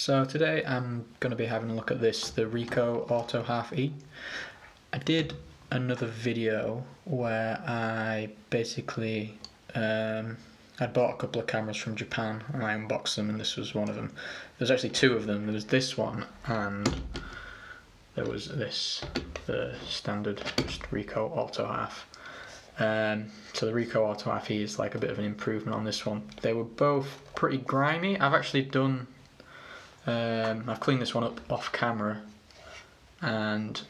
So today I'm going to be having a look at this, the Ricoh Auto Half E. I did another video where I basically I'd bought a couple of cameras from Japan and I unboxed them, and this was one of them. There's actually two of them. There was this one and there was this, the standard just Ricoh Auto Half. So the Ricoh Auto Half E is like a bit of an improvement on this one. They were both pretty grimy. I've actually done I've cleaned this one up off camera, and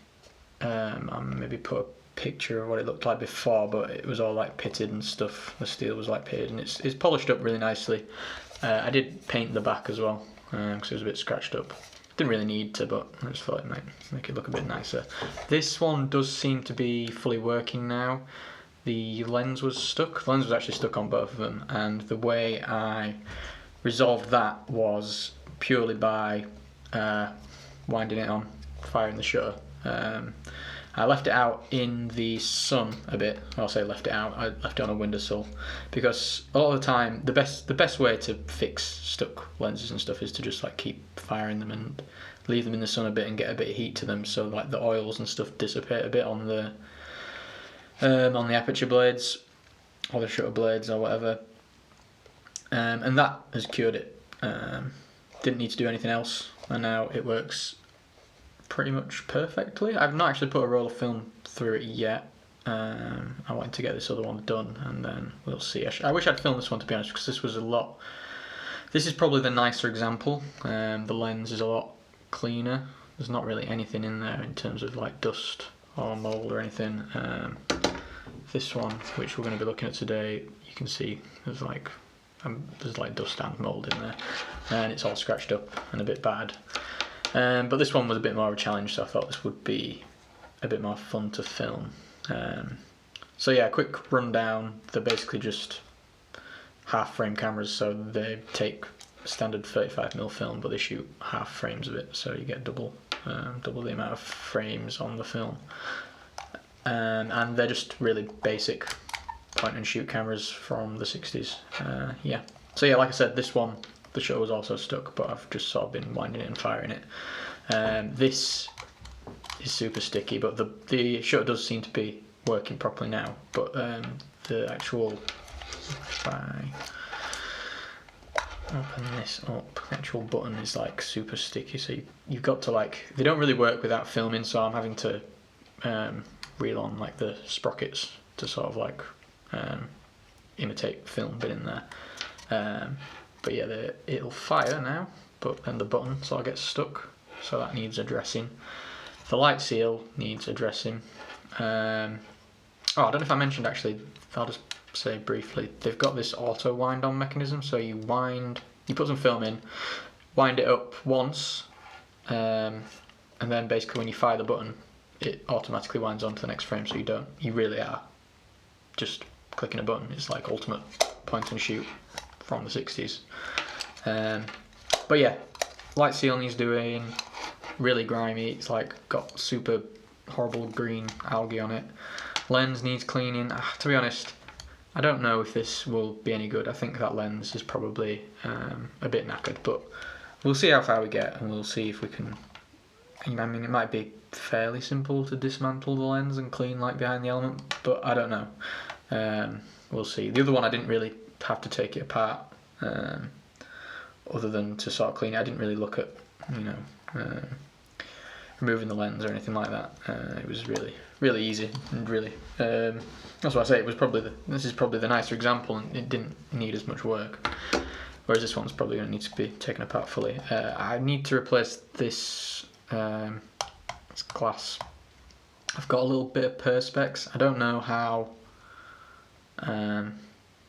I'll maybe put a picture of what it looked like before, but it was all like pitted and stuff. The steel was like pitted, and it's polished up really nicely. I did paint the back as well because it was a bit scratched up. Didn't really need to, but I just thought it might make it look a bit nicer. This one does seem to be fully working now. The lens was stuck. The lens was actually stuck on both of them, and the way I resolved that was purely by winding it on, firing the shutter. I left it out in the sun a bit. I'll say left it out. I left it on a windowsill because a lot of the time the best way to fix stuck lenses and stuff is to just like keep firing them and leave them in the sun a bit and get a bit of heat to them, so like the oils and stuff dissipate a bit on the aperture blades or the shutter blades or whatever. And that has cured it. Didn't need to do anything else, and now it works pretty much perfectly. I've not actually put a roll of film through it yet. I wanted to get this other one done, and then we'll see. I wish I'd filmed this one, to be honest, because this was a lot. This is probably the nicer example. The lens is a lot cleaner. There's not really anything in there in terms of like dust or mold or anything. This one, which we're going to be looking at today, you can see there's like dust and mould in there, and it's all scratched up and a bit bad. But this one was a bit more of a challenge, so I thought this would be a bit more fun to film. So yeah, quick rundown. They're basically just half frame cameras, so they take standard 35mm film, but they shoot half frames of it, so you get double the amount of frames on the film. And they're just really basic point and shoot cameras from the 60s. Yeah. So yeah, like I said, this one, the shutter was also stuck, but I've just sort of been winding it and firing it. This is super sticky, but the shutter does seem to be working properly now. But the actual, if I open this up, the actual button is like super sticky, so you've got to like, they don't really work without filming, so I'm having to reel on like the sprockets to sort of like imitate film bit in there. But yeah, it'll fire now, but then the button sort of gets stuck, so that needs addressing. The light seal needs addressing. I don't know if I mentioned, actually, I'll just say briefly, they've got this auto wind on mechanism, so you put some film in, wind it up once, and then basically when you fire the button, it automatically winds on to the next frame, so you really are just clicking a button. It's like ultimate point and shoot from the 60s. But yeah, light seal needs doing, really grimy. It's like got super horrible green algae on it. Lens needs cleaning. To be honest, I don't know if this will be any good. I think that lens is probably a bit knackered, but we'll see how far we get, and we'll see if we can. I mean, it might be fairly simple to dismantle the lens and clean like behind the element, but I don't know. We'll see. The other one I didn't really have to take it apart, other than to sort of clean it. I didn't really look at, removing the lens or anything like that. It was really easy, and really, that's why I say this is probably the nicer example, and it didn't need as much work. Whereas this one's probably going to need to be taken apart fully. I need to replace this glass. I've got a little bit of perspex. I don't know how.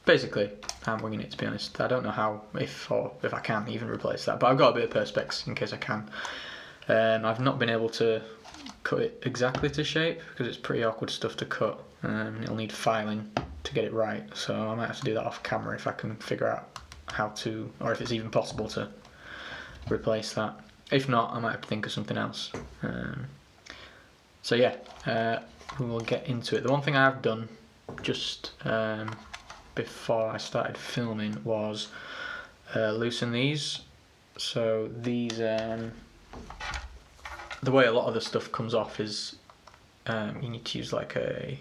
Basically, I'm winging it, to be honest. I don't know how, if I can even replace that, but I've got a bit of perspex in case I can. I've not been able to cut it exactly to shape because it's pretty awkward stuff to cut. It'll need filing to get it right, so I might have to do that off camera if I can figure out how to, or if it's even possible to replace that. If not, I might have to think of something else. So yeah, we will get into it. The one thing I've done just before I started filming was loosen these So these, the way a lot of the stuff comes off is you need to use like a,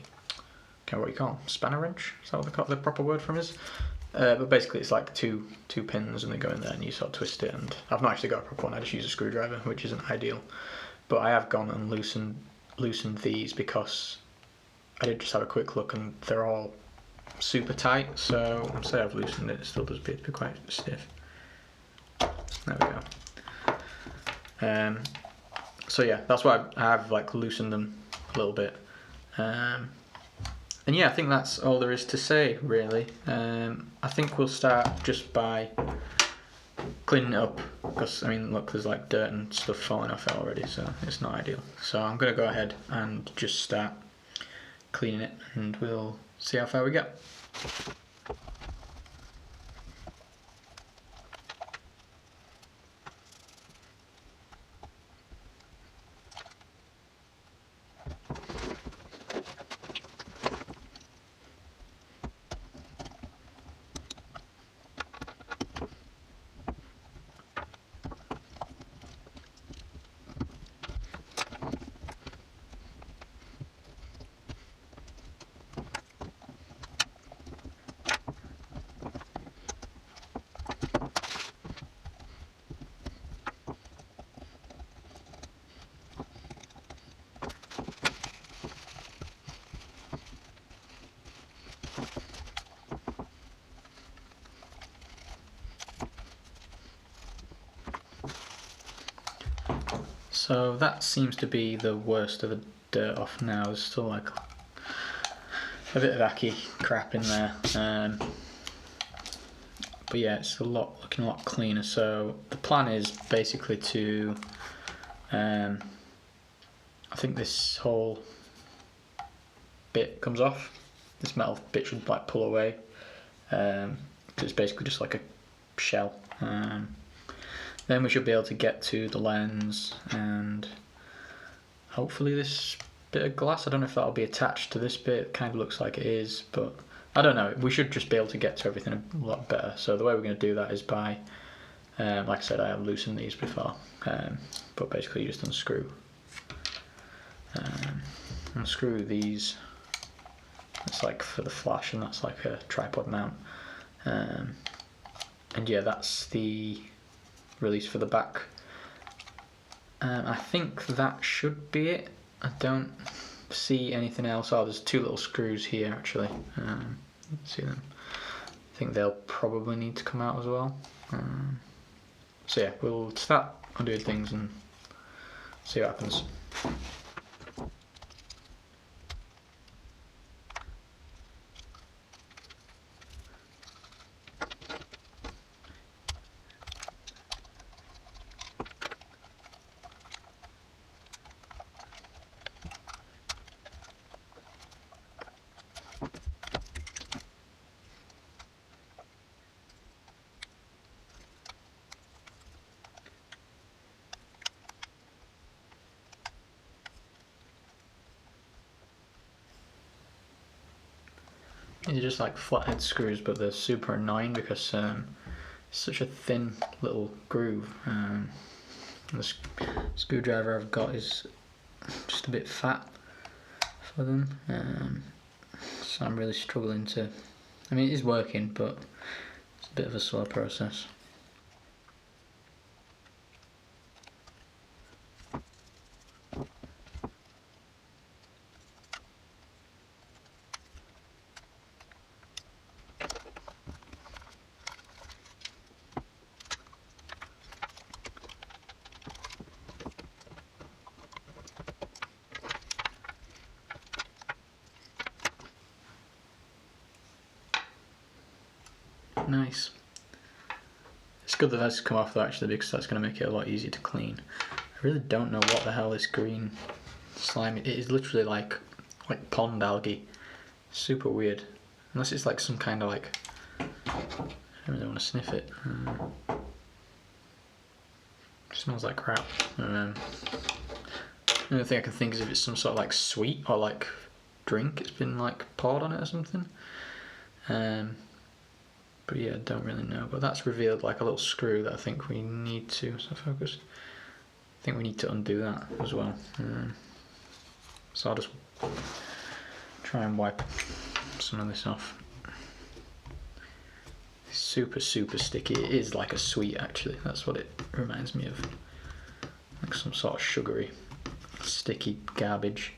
what you call them? Spanner wrench? Is that what the proper word for them is? But basically it's like two pins and they go in there and you sort of twist it, and I've not actually got a proper one, I just use a screwdriver, which isn't ideal. But I have gone and loosened these because I did just have a quick look and they're all super tight, so say I've loosened it, it still does appear to be quite stiff. There we go. So yeah, that's why I've like loosened them a little bit. And yeah, I think that's all there is to say, really. I think we'll start just by cleaning it up, because I mean, look, there's like dirt and stuff falling off it already, so it's not ideal. So I'm going to go ahead and just start cleaning it, and we'll see how far we get. So that seems to be the worst of the dirt off now. There's still like a bit of acky crap in there, but yeah, it's looking a lot cleaner. So the plan is basically to, I think this whole bit comes off. This metal bit should like pull away, because it's basically just like a shell. Then we should be able to get to the lens and hopefully this bit of glass. I don't know if that'll be attached to this bit. It kind of looks like it is, but I don't know. We should just be able to get to everything a lot better. So the way we're going to do that is by, like I said, I have loosened these before, but basically you just unscrew these. That's like for the flash, and that's like a tripod mount. And yeah, that's the release for the back. I think that should be it. I don't see anything else. Oh, there's two little screws here actually. See them? I think they'll probably need to come out as well. So yeah, we'll start undoing things and see what happens. These are just like flathead screws, but they're super annoying because it's such a thin little groove. The screwdriver I've got is just a bit fat for them, so I'm really struggling to. I mean, it is working, but it's a bit of a slow process. Nice. It's good that that's come off though, actually, because that's going to make it a lot easier to clean. I really don't know what the hell this green slime is. It is literally like pond algae. Super weird. Unless it's like some kind of like, I don't really want to sniff it. It smells like crap. The only thing I can think is if it's some sort of like sweet or like drink it's been like poured on it or something. But yeah, don't really know. But that's revealed like a little screw that I think we need to, so focus. I think we need to undo that as well. So I'll just try and wipe some of this off. It's super sticky. It is like a sweet actually. That's what it reminds me of. Like some sort of sugary, sticky garbage.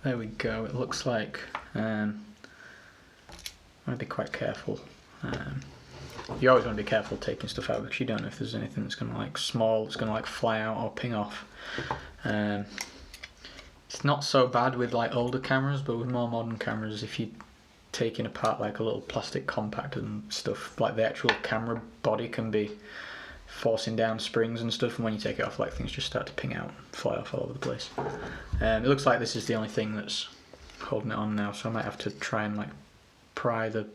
There we go. It looks like I want to be quite careful. You always want to be careful taking stuff out because you don't know if there's anything that's going to like small, that's going to like fly out or ping off. It's not so bad with like older cameras, but with more modern cameras, if you taking apart like a little plastic compactor and stuff, like the actual camera body can be forcing down springs and stuff, and when you take it off, like things just start to ping out, fly off all over the place. It looks like this is the only thing that's holding it on now, so I might have to try and like pry the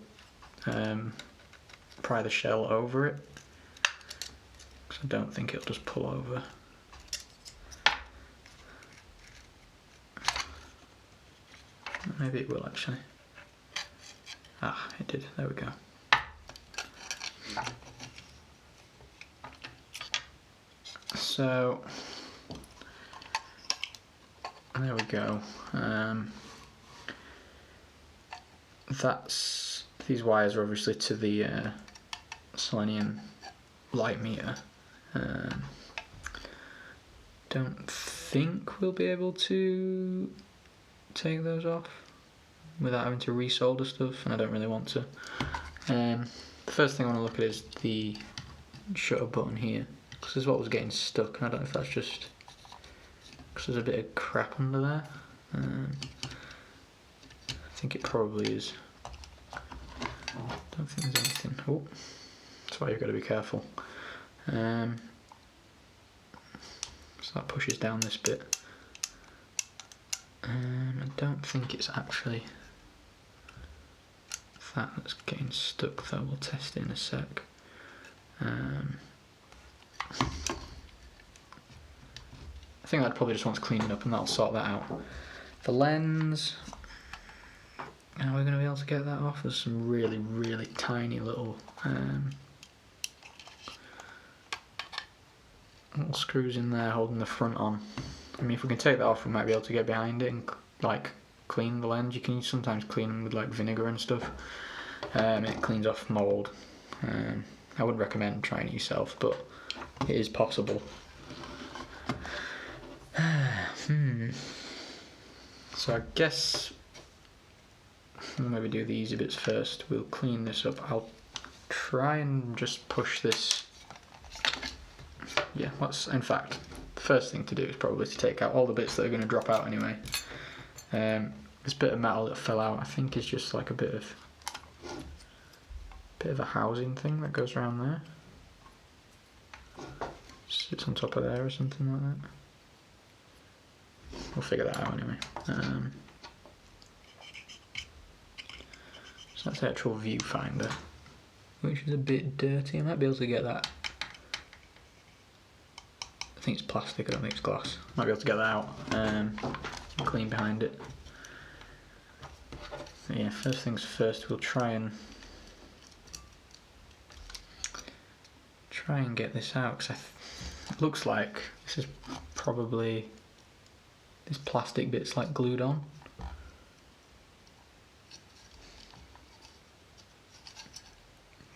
shell over it, because I don't think it'll just pull over. Maybe it will actually. Ah, it did. There we go. So there we go. These wires are obviously to the selenium light meter. Don't think we'll be able to take those off without having to resolder stuff, and I don't really want to. The first thing I want to look at is the shutter button here, because this is what was getting stuck, and I don't know if that's just because there's a bit of crap under there. I think it probably is. Don't think there's anything. Oh, that's why you've got to be careful. So that pushes down this bit. I don't think it's actually that that's getting stuck though. We'll test it in a sec. I think that probably just wants cleaning up, and that'll sort that out. The lens, how are we going to be able to get that off? There's some really tiny little screws in there holding the front on. I mean, if we can take that off, we might be able to get behind it and like clean the lens. You can sometimes clean them with like vinegar and stuff. It cleans off mold. I wouldn't recommend trying it yourself, but it is possible. So I guess we'll maybe do the easy bits first. We'll clean this up. I'll try and just push this. Yeah, in fact, the first thing to do is probably to take out all the bits that are going to drop out anyway. This bit of metal that fell out, I think, is just like a bit of a housing thing that goes around there. Sits on top of there or something like that. We'll figure that out anyway. So that's the actual viewfinder, which is a bit dirty. I might be able to get that. I think it's plastic, I don't think it's glass. Might be able to get that out and clean behind it. So yeah, first things first, we'll try and get this out, because it looks like this is probably, this plastic bit's like glued on.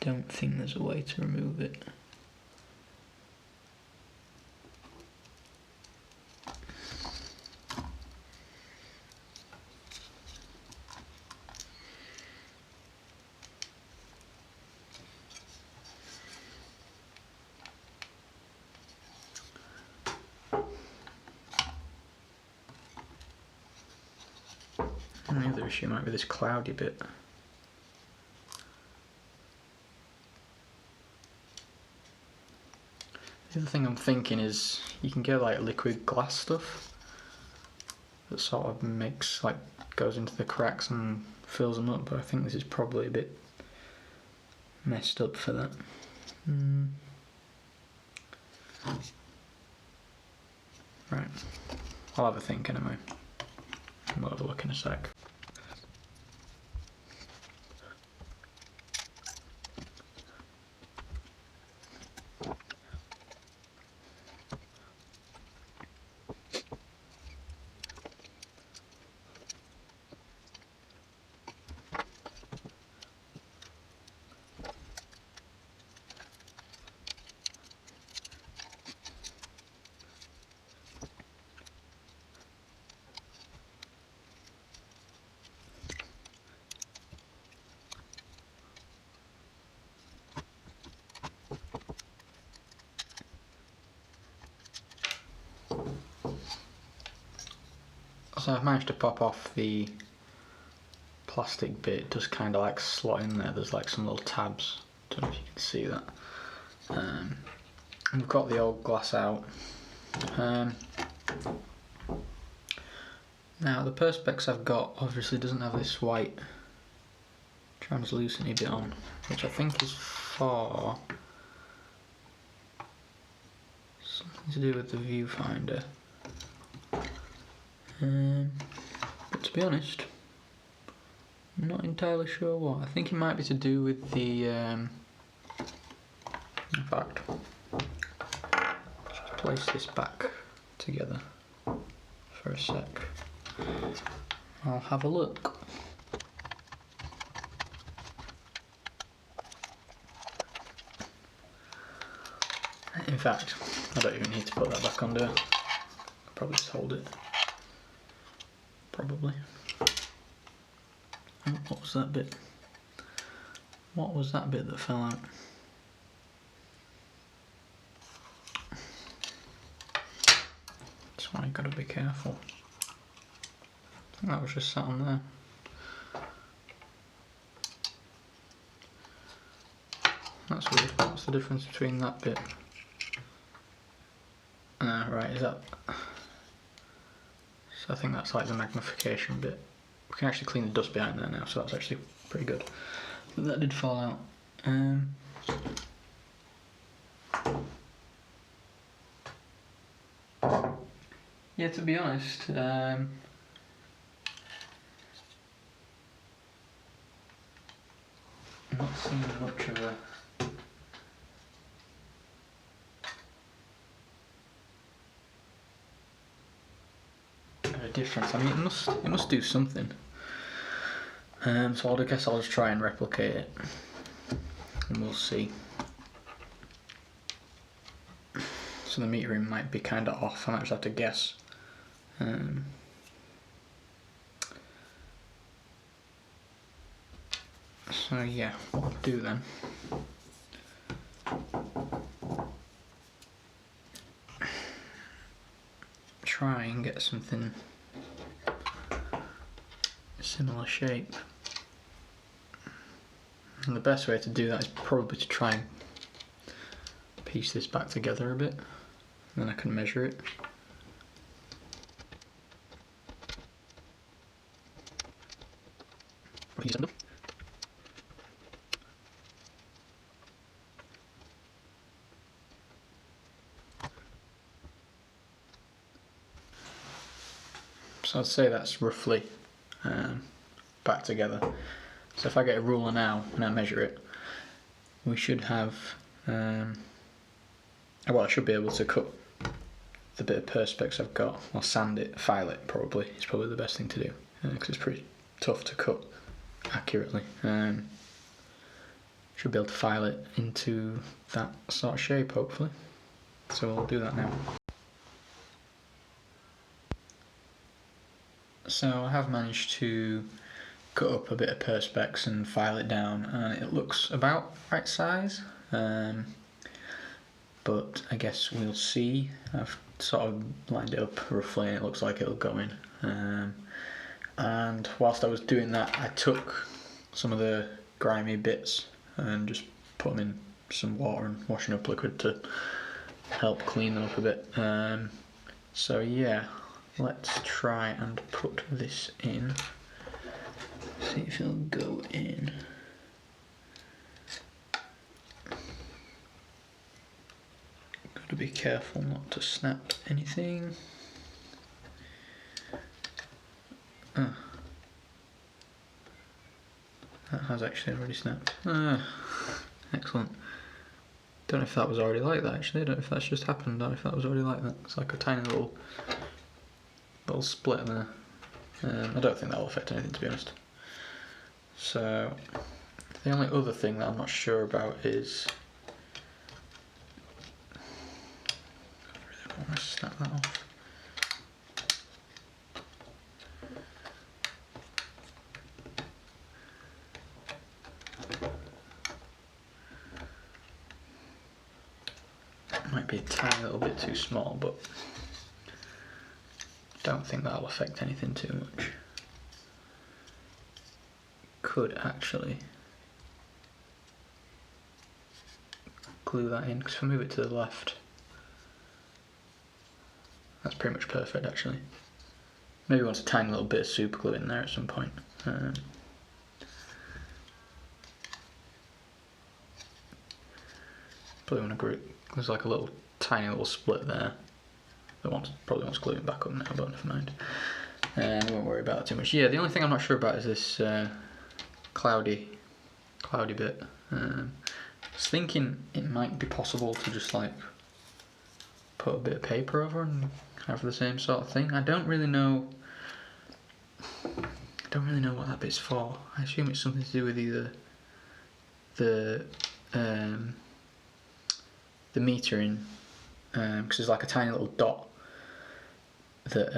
Don't think there's a way to remove it. And the other issue might be this cloudy bit. The other thing I'm thinking is you can get like liquid glass stuff that sort of goes into the cracks and fills them up, but I think this is probably a bit messed up for that. Right, I'll have a think anyway. We'll have a look in a sec. So I've managed to pop off the plastic bit. It does kind of like slot in there. There's like some little tabs. Don't know if you can see that. We've got the old glass out. Now the perspex I've got obviously doesn't have this white translucent bit on, which I think is for something to do with the viewfinder. But to be honest, I'm not entirely sure what. I think it might be to do with the in fact, just place this back together for a sec. I'll have a look. In fact, I don't even need to put that back under. I'll probably just hold it. Probably. Oh, what was that bit? What was that bit that fell out? That's why you gotta be careful. I think that was just sat on there. That's weird. What's the difference between that bit? Right, is that... So I think that's like the magnification bit. We can actually clean the dust behind there now, so that's actually pretty good. But that did fall out. Yeah, to be honest, I'm not seeing much of a difference. I mean, it must do something. So I guess I'll just try and replicate it, and we'll see. So the metering might be kind of off. I might just have to guess. So yeah, what I'll do then. Try and get something similar shape. And the best way to do that is probably to try and piece this back together a bit, and then I can measure it. So I'd say that's roughly back together. So if I get a ruler now and I measure it, we should have, well, I should be able to cut the bit of perspex I've got, or sand it, file it probably. It's probably the best thing to do, because it's pretty tough to cut accurately. Should be able to file it into that sort of shape hopefully. So we'll do that now. So I have managed to cut up a bit of perspex and file it down, and it looks about right size, but I guess we'll see. I've sort of lined it up roughly and it looks like it'll go in, and whilst I was doing that I took some of the grimy bits and just put them in some water and washing up liquid to help clean them up a bit. So yeah, let's try and put this in. See if it'll go in. careful not to snap anything. Ah. That has actually already snapped. Ah, excellent. Don't know if that was already like that actually. I don't know if that's just happened or if that was already like that. It's like a tiny little split there. I don't think that will affect anything, to be honest. So the only other thing that I'm not sure about is I want to snap that off. Might be a tiny little bit too small, but don't think that'll affect anything too much. Could actually glue that in, because if I move it to the left, that's pretty much perfect actually. Maybe want a tiny little bit of super glue in there at some point. Probably want to group. There's like a little tiny little split there. That probably wants gluing back up now, but never mind. I won't worry about it too much. Yeah, the only thing I'm not sure about is this cloudy bit. I was thinking it might be possible to just like put a bit of paper over and have the same sort of thing. I don't really know what that bit's for. I assume it's something to do with either the metering, because there's like a tiny little dot that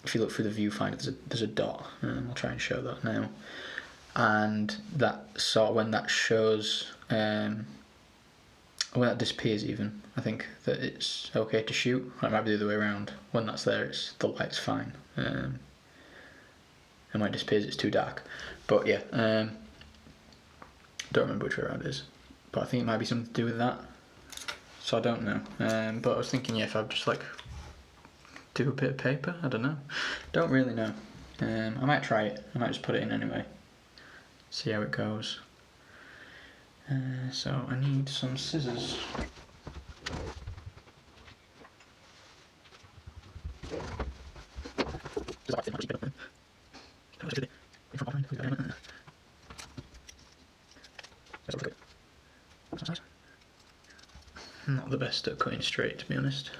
if you look through the viewfinder, there's a dot. I'll try and show that now. And that sort of when that shows, when that disappears even, I think that it's okay to shoot. It might be the other way around. When that's there, the light's fine. And when it disappears, it's too dark. But yeah, don't remember which way around it is. But I think it might be something to do with that. So I don't know. But I was thinking, yeah, if I'd just like do a bit of paper, I don't know. Don't really know. I might try it. I might just put it in anyway. See how it goes. So I need some scissors. Not the best at cutting straight, to be honest.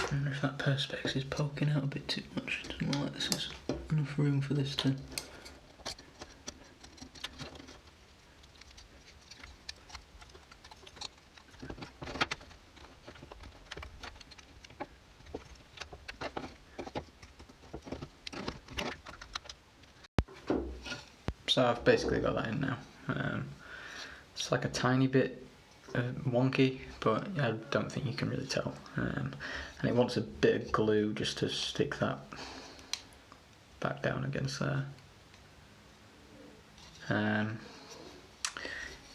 I wonder if that perspex is poking out a bit too much. It doesn't look like there's enough room for this to... So I've basically got that in now. It's like a tiny bit wonky, but I don't think you can really tell. And it wants a bit of glue just to stick that back down against there.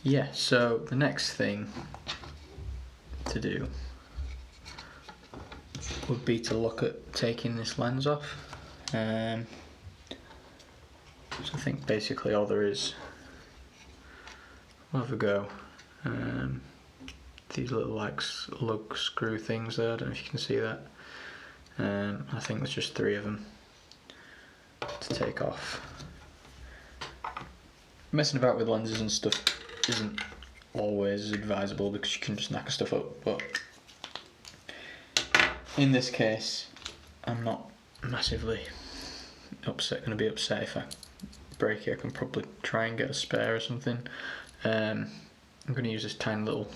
Yeah, so the next thing to do would be to look at taking this lens off. So I think basically all there is, we'll have a go. These little like lug screw things there, I don't know if you can see that. I think there's just 3 of them to take off. Messing about with lenses and stuff isn't always advisable because you can just knacker stuff up, but in this case I'm not massively going to be upset if I break it. I can probably try and get a spare or something. I'm going to use this tiny little,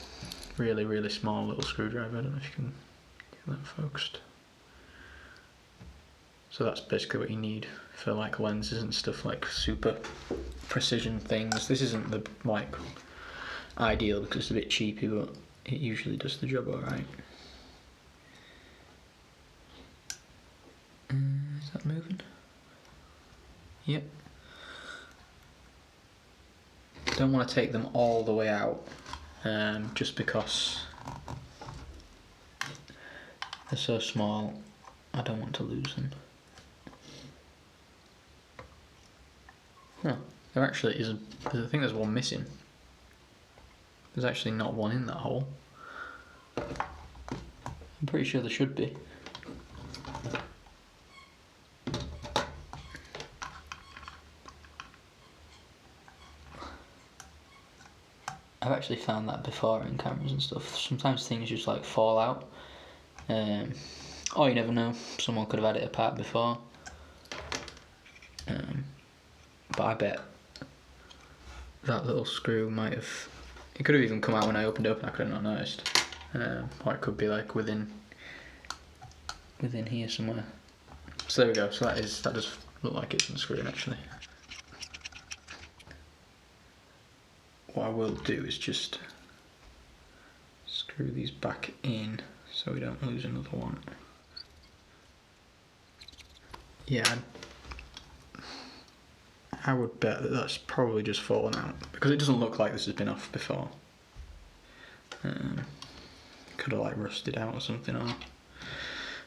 really small little screwdriver. I don't know if you can get that focused. So that's basically what you need for like lenses and stuff, like super precision things. This isn't the like ideal because it's a bit cheapy, but it usually does the job alright. Is that moving? Yep. Don't want to take them all the way out, just because They're so small, I don't want to lose them. Huh, there actually is I think there's one missing. There's actually not one in that hole. I'm pretty sure there should be. I've actually found that before in cameras and stuff. Sometimes things just like fall out. Or you never know, someone could have had it apart before. But I bet that little screw might have... It could have even come out when I opened it up and I could have not noticed. Or it could be like within here somewhere. So there we go, so that does look like it's unscrewing actually. What I will do is just screw these back in so we don't lose another one. Yeah, I would bet that that's probably just fallen out because it doesn't look like this has been off before. Could have like rusted out or something, or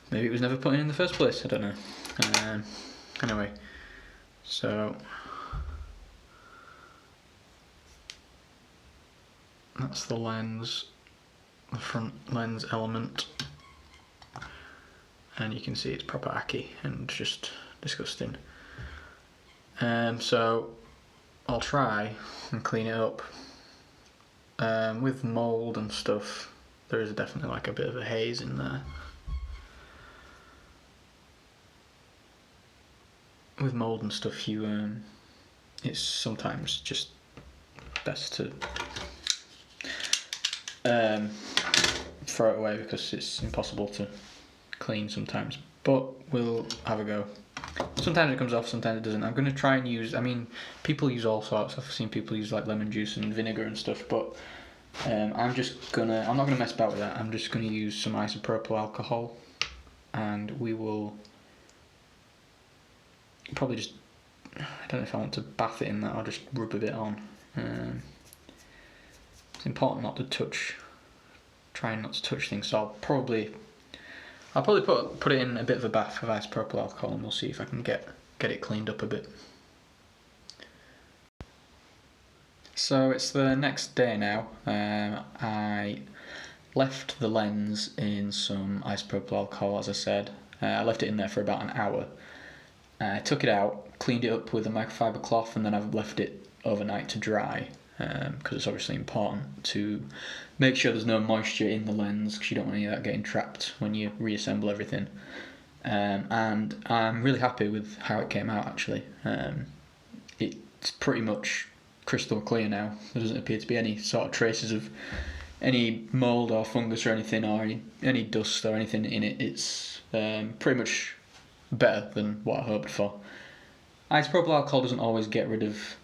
maybe it was never put in the first place, I don't know. Anyway, so that's the lens, the front lens element, and you can see it's proper acky and just disgusting. So I'll try and clean it up. With mould and stuff, there is definitely like a bit of a haze in there. With mould and stuff, it's sometimes just best to throw it away because it's impossible to clean sometimes. But we'll have a go. Sometimes it comes off, sometimes it doesn't. I'm going to try and use, people use all sorts. I've seen people use like lemon juice and vinegar and stuff, but I'm not going to mess about with that. I'm just going to use some isopropyl alcohol, and we will probably just, I don't know if I want to bath it in that or just rub a bit on. It's important not to trying not to touch things, so I'll probably put it in a bit of a bath of isopropyl alcohol and we'll see if I can get it cleaned up a bit. So it's the next day now. I left the lens in some isopropyl alcohol, as I said. I left it in there for about an hour. I took it out, cleaned it up with a microfiber cloth, and then I've left it overnight to dry because it's obviously important to make sure there's no moisture in the lens because you don't want any of that getting trapped when you reassemble everything. And I'm really happy with how it came out actually. It's pretty much crystal clear now. There doesn't appear to be any sort of traces of any mould or fungus or anything, or any dust or anything in it. It's pretty much better than what I hoped for. Isopropyl alcohol doesn't always get rid of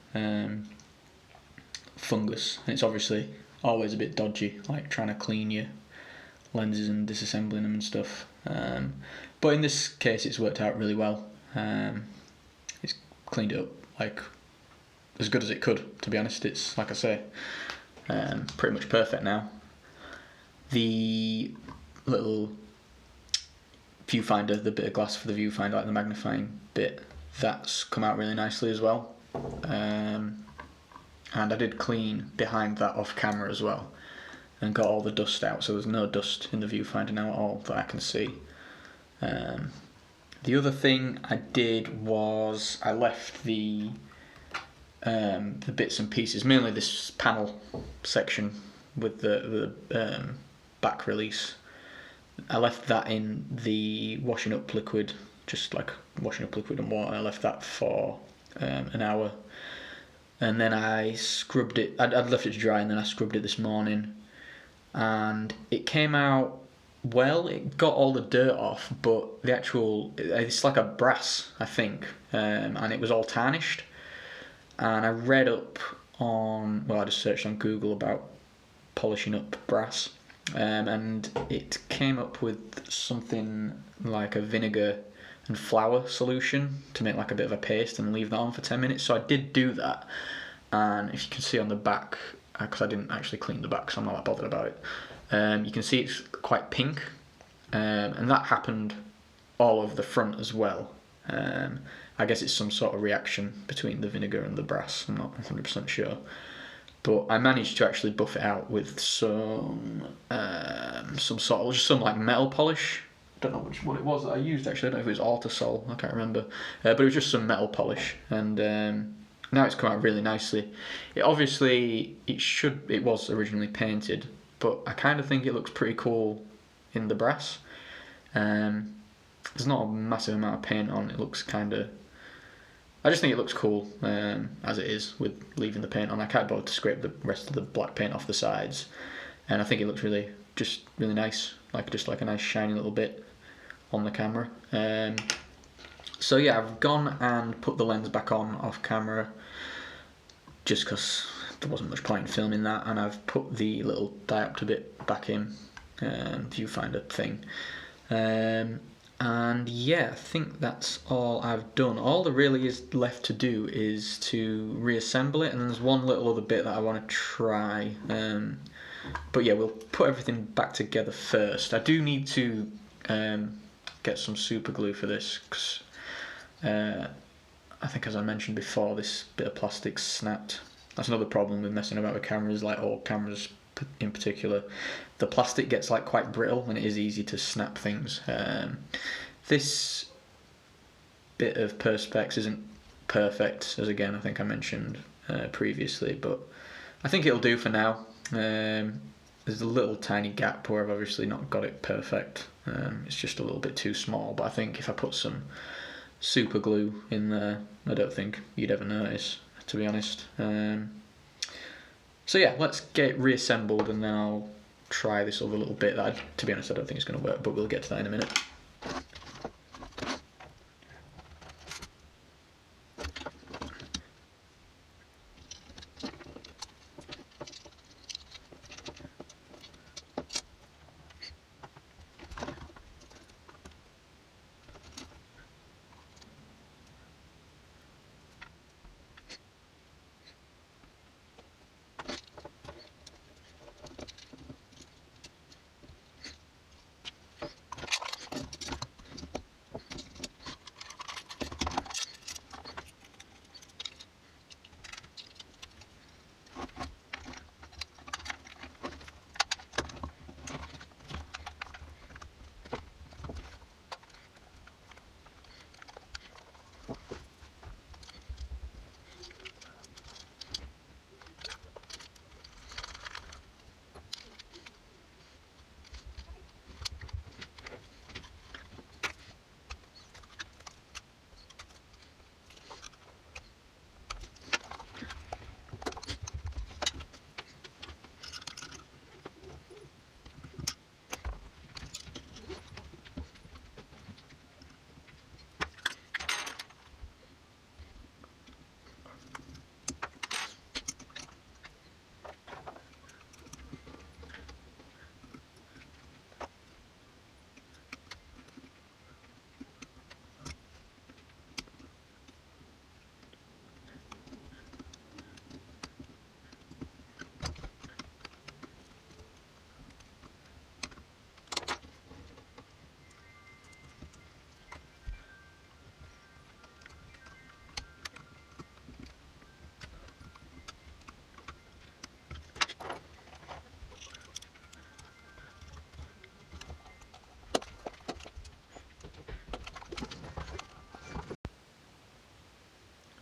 fungus, and it's obviously always a bit dodgy, like trying to clean your lenses and disassembling them and stuff. But in this case, it's worked out really well. It's cleaned it up like as good as it could, to be honest. It's, like I say, pretty much perfect now. The little viewfinder, the bit of glass for the viewfinder, like the magnifying bit, that's come out really nicely as well. And I did clean behind that off camera as well and got all the dust out, so there's no dust in the viewfinder now at all that I can see. The other thing I did was I left the bits and pieces, mainly this panel section with the back release. I left that in the washing up liquid, just like washing up liquid and water. I left that for an hour, and then I scrubbed it. I'd left it to dry, and then I scrubbed it this morning, and it came out well. It got all the dirt off, but it's like a brass, I think, and it was all tarnished. And I read up I just searched on Google about polishing up brass, and it came up with something like a vinegar and flour solution to make like a bit of a paste and leave that on for 10 minutes. So I did do that, and if you can see on the back, because I didn't actually clean the back, so I'm not that bothered about it, you can see it's quite pink, and that happened all over the front as well. I guess it's some sort of reaction between the vinegar and the brass, I'm not 100% sure. But I managed to actually buff it out with some sort of, just some like metal polish. I don't know what it was that I used actually. I don't know if it was Altasol, I can't remember. But it was just some metal polish, and now it's come out really nicely. It obviously, it was originally painted, but I kind of think it looks pretty cool in the brass. There's not a massive amount of paint on. It looks kind of, I just think it looks cool as it is with leaving the paint on. I can't bother to scrape the rest of the black paint off the sides, and I think it looks really nice, just like a nice shiny little bit on the camera. So yeah, I've gone and put the lens back on off camera just because there wasn't much point in filming that, and I've put the little diopter bit back in, viewfinder thing. And yeah, I think that's all I've done. All there really is left to do is to reassemble it, and there's one little other bit that I want to try. But yeah, we'll put everything back together first. I do need to get some super glue for this, because I think, as I mentioned before, this bit of plastic snapped. That's another problem with messing about with cameras, like all cameras in particular. The plastic gets like quite brittle, and it is easy to snap things. This bit of Perspex isn't perfect, as again I think I mentioned previously, but I think it'll do for now. There's a little tiny gap where I've obviously not got it perfect. It's just a little bit too small, but I think if I put some super glue in there, I don't think you'd ever notice, to be honest. So yeah, let's get it reassembled, and then I'll try this other little bit that, to be honest, I don't think it's going to work, but we'll get to that in a minute.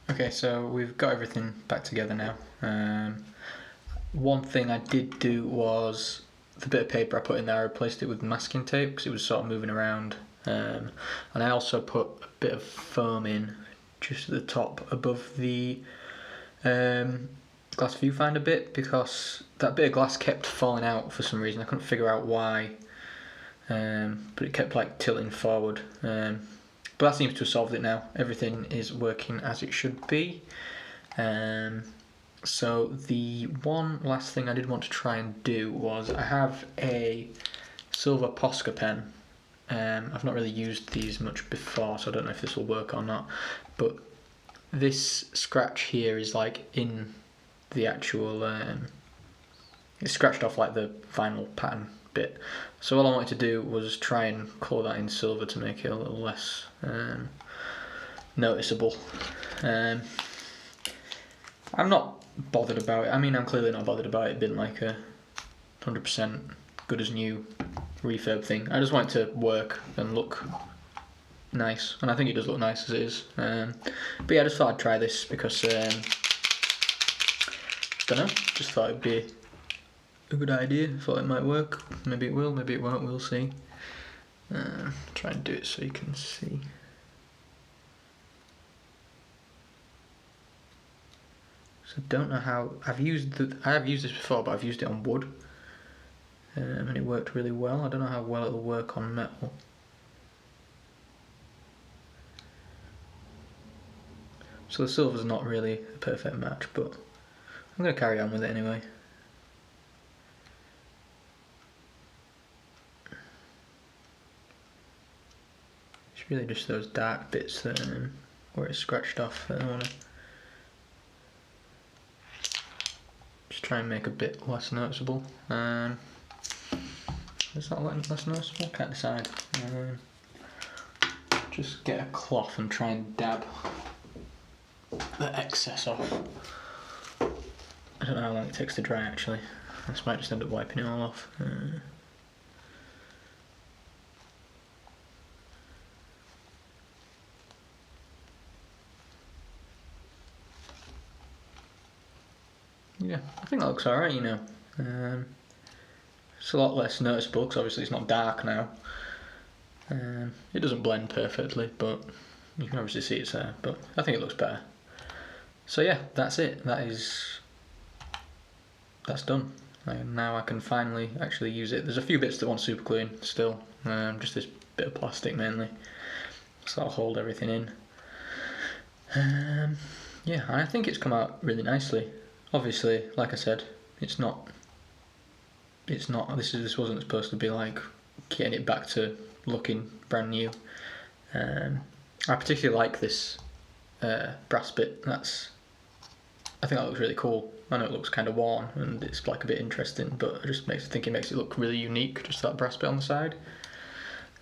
Okay, so we've got everything back together now. One thing I did do was the bit of paper I put in there, I replaced it with masking tape because it was sort of moving around. And I also put a bit of foam in just at the top above the glass viewfinder bit, because that bit of glass kept falling out for some reason. I couldn't figure out why, but it kept like tilting forward. But that seems to have solved it now. Everything is working as it should be. So the one last thing I did want to try and do was, I have a silver Posca pen. I've not really used these much before, so I don't know if this will work or not. But this scratch here is like in the actual, it's scratched off like the vinyl pattern bit. So all I wanted to do was try and colour that in silver to make it a little less noticeable. I'm not bothered about it. I mean, I'm clearly not bothered about it being like a 100% good as new refurb thing. I just want it to work and look nice, and I think it does look nice as it is. But yeah, I just thought I'd try this because don't know, just thought it'd be a good idea. Thought it might work. Maybe it will, maybe it won't. We'll see. Try and do it so you can see. So I don't know how I have used this before, but I've used it on wood, and it worked really well. I don't know how well it'll work on metal. So the silver's not really a perfect match, but I'm going to carry on with it anyway. It's really just those dark bits that, where it's scratched off that I want to just try and make a bit less noticeable. Is that less noticeable? Can't decide. Just get a cloth and try and dab the excess off. I don't know how long it takes to dry actually. This might just end up wiping it all off. Yeah, I think that looks alright, you know. It's a lot less noticeable because obviously it's not dark now. It doesn't blend perfectly, but you can obviously see it's there, but I think it looks better. So yeah, that's it. That's done. Now I can finally actually use it. There's a few bits that want super gluing still, just this bit of plastic mainly, so that'll hold everything in. Yeah, and I think it's come out really nicely. Obviously, like I said, it's not. This wasn't supposed to be like getting it back to looking brand new. I particularly like this brass bit. I think that looks really cool. I know it looks kind of worn and it's like a bit interesting, but it just makes it look really unique, just that brass bit on the side.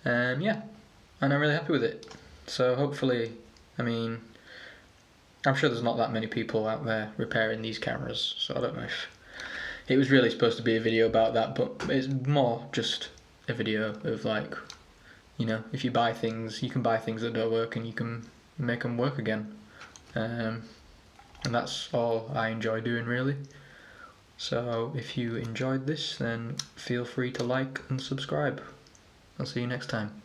Yeah, and I'm really happy with it. So hopefully, I mean, I'm sure there's not that many people out there repairing these cameras, so I don't know if it was really supposed to be a video about that, but it's more just a video of like, you know, if you buy things, you can buy things that don't work and you can make them work again. And that's all I enjoy doing really. So if you enjoyed this, then feel free to like and subscribe. I'll see you next time.